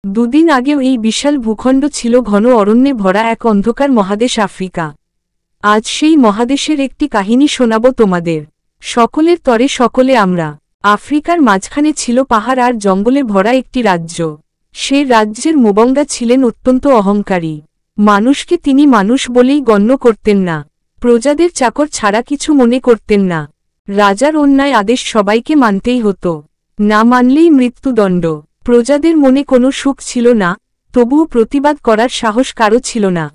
দুদিন আগেও এই বিশাল ভূখণ্ড ছিল ঘন অরণ্যে ভরা এক অন্ধকার মহাদেশ আফ্রিকা। আজ সেই মহাদেশের একটি কাহিনী শোনাব তোমাদের। সকলের তরে সকলে আমরা। আফ্রিকার মাঝখানে ছিল পাহাড় আর জঙ্গলে ভরা একটি রাজ্য। সে রাজ্যের মুবঙ্গা ছিলেন অত্যন্ত অহংকারী। মানুষকে তিনি মানুষ বলেই গণ্য করতেন না। প্রজাদের চাকর ছাড়া কিছু মনে করতেন না। রাজার অন্যায় আদেশ সবাইকে মানতেই হতো, না মানলেই মৃত্যুদণ্ড। প্রজাদের মনে কোনো সুখ ছিল না, তবুও প্রতিবাদ করার সাহস কারও ছিল না।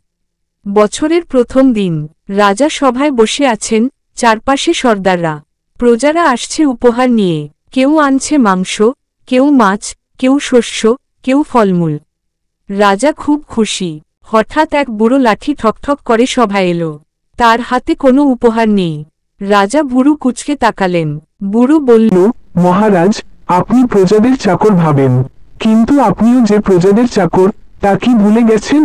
বছরের প্রথম দিন, রাজা সভায় বসে আছেন, চারপাশে সর্দাররা। প্রজারা আসছে উপহার নিয়ে, কেউ আনছে মাংস, কেউ মাছ, কেউ শস্য, কেউ ফলমূল। রাজা খুব খুশি। হঠাৎ এক বুড়ো লাঠি ঠকঠক করে সভায় এলো। তার হাতে কোনো উপহার নেই। রাজা বুড়ো কুঁচকে তাকালেন। বুড়ো বলল, মহারাজ, আপনি প্রজাদের চাকর ভাবেন, কিন্তু আপনিও যে প্রজাদের চাকর, তা কি ভুলে গেছেন?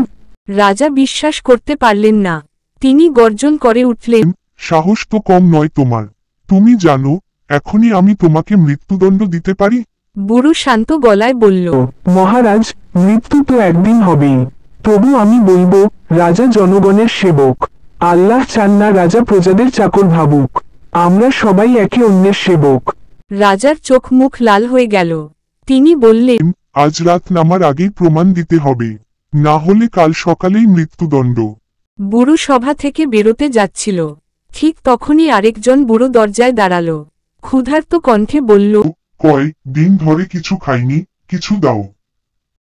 রাজা বিশ্বাস করতে পারলেন না। তিনি গর্জন করে উঠলেন, সাহস তো কম নয় তোমার। তুমি জানো, এখনই আমি তোমাকে মৃত্যুদণ্ড দিতে পারি। বুড়ো শান্ত গলায় বলল, মহারাজ, মৃত্যু তো একদিন হবেই, তবু আমি বলবো, রাজা জনগণের সেবক। আল্লাহ চান না রাজা প্রজাদের চাকর ভাবুক। আমরা সবাই একে অন্যের সেবক। রাজার চোখ মুখ লাল হয়ে গেল। তিনি বললেন, আজ রাত নামার আগেই প্রমাণ দিতে হবে, না হলে কাল সকালেই মৃত্যুদণ্ড। বুড়ো সভা থেকে বেরোতে যাচ্ছিল। ঠিক তখনই আরেকজন বুড়ো দরজায় দাঁড়াল। ক্ষুধার্ত কণ্ঠে বলল, কয় দিন ধরে কিছু খাইনি, কিছু দাও।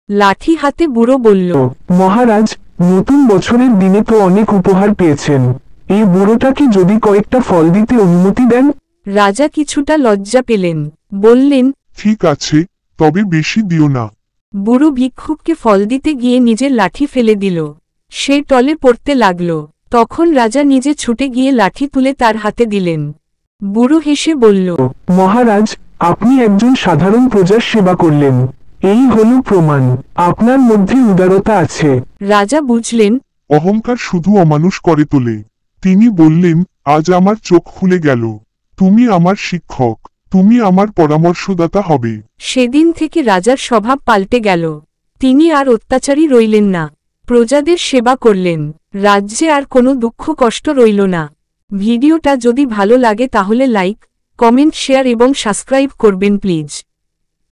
লাঠি হাতে বুড়ো বলল, মহারাজ, নতুন বছরের দিনে তো অনেক উপহার পেয়েছেন, এই বুড়োটাকে যদি কয়েকটা ফল দিতে অনুমতি দেন। রাজা কিছুটা লজ্জা পেলেন। বললেন, ঠিক আছে, তবে বেশি দিও না। বুড়ো ভিক্ষুককে ফল দিতে গিয়ে নিজের লাঠি ফেলে দিল। সে টলে পড়তে লাগল। তখন রাজা নিজে ছুটে গিয়ে লাঠি তুলে তার হাতে দিলেন। বুড়ো হেসে বলল, মহারাজ, আপনি একজন সাধারণ প্রজার সেবা করলেন, এই হলো প্রমাণ আপনার মধ্যে উদারতা আছে। রাজা বুঝলেন, অহংকার শুধু অমানুষ করে তোলে। তিনি বললেন, আজ আমার চোখ খুলে গেল। তুমি আমার শিক্ষক, তুমি আমার পরামর্শদাতা হবে। সেদিন থেকে রাজার স্বভাব পাল্টে গেল। তিনি আর অত্যাচারী রইলেন না, প্রজাদের সেবা করলেন। রাজ্যে আর কোনো দুঃখ কষ্ট রইল না। ভিডিওটা যদি ভালো লাগে তাহলে লাইক, কমেন্ট, শেয়ার এবং সাবস্ক্রাইব করবেন প্লিজ।